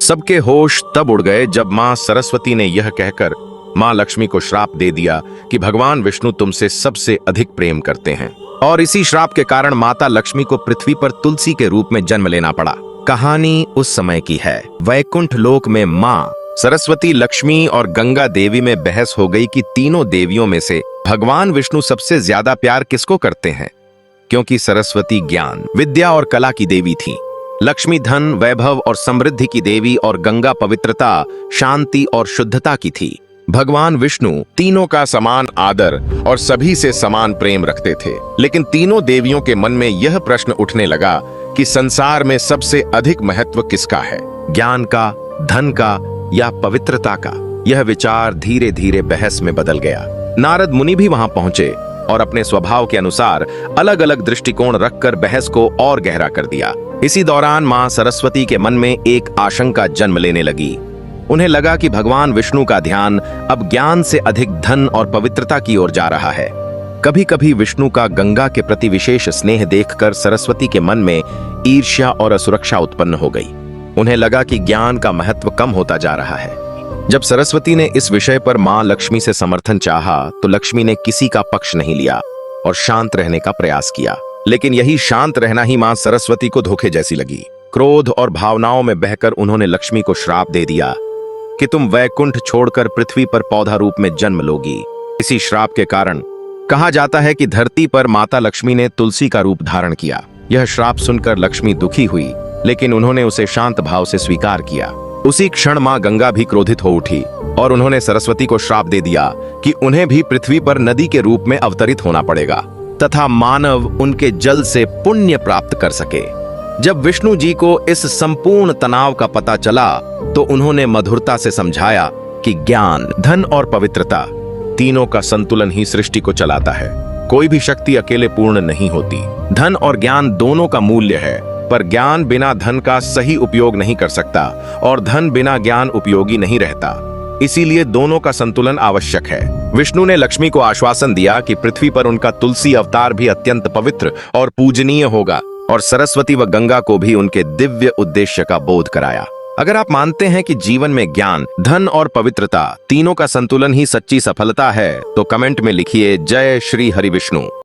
सबके होश तब उड़ गए जब मां सरस्वती ने यह कहकर मां लक्ष्मी को श्राप दे दिया कि भगवान विष्णु तुमसे सबसे अधिक प्रेम करते हैं, और इसी श्राप के कारण माता लक्ष्मी को पृथ्वी पर तुलसी के रूप में जन्म लेना पड़ा। कहानी उस समय की है। वैकुंठ लोक में मां सरस्वती, लक्ष्मी और गंगा देवी में बहस हो गई कि तीनों देवियों में से भगवान विष्णु सबसे ज्यादा प्यार किसको करते हैं, क्योंकि सरस्वती ज्ञान, विद्या और कला की देवी थी, लक्ष्मी धन, वैभव और समृद्धि की देवी और गंगा पवित्रता, शांति और शुद्धता की थी। भगवान विष्णु तीनों का समान आदर और सभी से समान प्रेम रखते थे, लेकिन तीनों देवियों के मन में यह प्रश्न उठने लगा कि संसार में सबसे अधिक महत्व किसका है, ज्ञान का, धन का या पवित्रता का। यह विचार धीरे धीरे बहस में बदल गया। नारद मुनि भी वहां पहुंचे और अपने स्वभाव के अनुसार अलग अलग दृष्टिकोण रखकर बहस को और गहरा कर दिया। इसी दौरान मां सरस्वती के मन में एक आशंका जन्म लेने लगी। उन्हें लगा कि भगवान विष्णु का ध्यान अब ज्ञान से अधिक धन और पवित्रता की ओर जा रहा है। कभी कभी विष्णु का गंगा के प्रति विशेष स्नेह देखकर सरस्वती के मन में ईर्ष्या और असुरक्षा उत्पन्न हो गई। उन्हें लगा कि ज्ञान का महत्व कम होता जा रहा है। जब सरस्वती ने इस विषय पर मां लक्ष्मी से समर्थन चाहा, तो लक्ष्मी ने किसी का पक्ष नहीं लिया और शांत रहने का प्रयास किया। लेकिन यही शांत रहना ही मां सरस्वती को धोखे जैसी लगी। क्रोध और भावनाओं में बहकर उन्होंने लक्ष्मी को श्राप दे दिया कि तुम वैकुंठ छोड़कर पृथ्वी पर पौधा रूप में जन्म लोगी। इसी श्राप के कारण कहा जाता है कि धरती पर माता लक्ष्मी ने तुलसी का रूप धारण किया। यह श्राप सुनकर लक्ष्मी दुखी हुई, लेकिन उन्होंने उसे शांत भाव से स्वीकार किया। उसी क्षण मां गंगा भी क्रोधित हो उठी और उन्होंने सरस्वती को श्राप दे दिया कि उन्हें भी पृथ्वी पर नदी के रूप में अवतरित होना पड़ेगा तथा मानव उनके जल से पुण्य प्राप्त कर सके। जब विष्णु जी को इस संपूर्ण तनाव का पता चला, तो उन्होंने मधुरता से समझाया कि ज्ञान, धन और पवित्रता तीनों का संतुलन ही सृष्टि को चलाता है। कोई भी शक्ति अकेले पूर्ण नहीं होती। धन और ज्ञान दोनों का मूल्य है, पर ज्ञान बिना धन का सही उपयोग नहीं कर सकता और धन बिना ज्ञान उपयोगी नहीं रहता। इसीलिए दोनों का संतुलन आवश्यक है। विष्णु ने लक्ष्मी को आश्वासन दिया कि पृथ्वी पर उनका तुलसी अवतार भी अत्यंत पवित्र और पूजनीय होगा, और सरस्वती व गंगा को भी उनके दिव्य उद्देश्य का बोध कराया। अगर आप मानते हैं कि जीवन में ज्ञान, धन और पवित्रता तीनों का संतुलन ही सच्ची सफलता है, तो कमेंट में लिखिए जय श्री हरि विष्णु।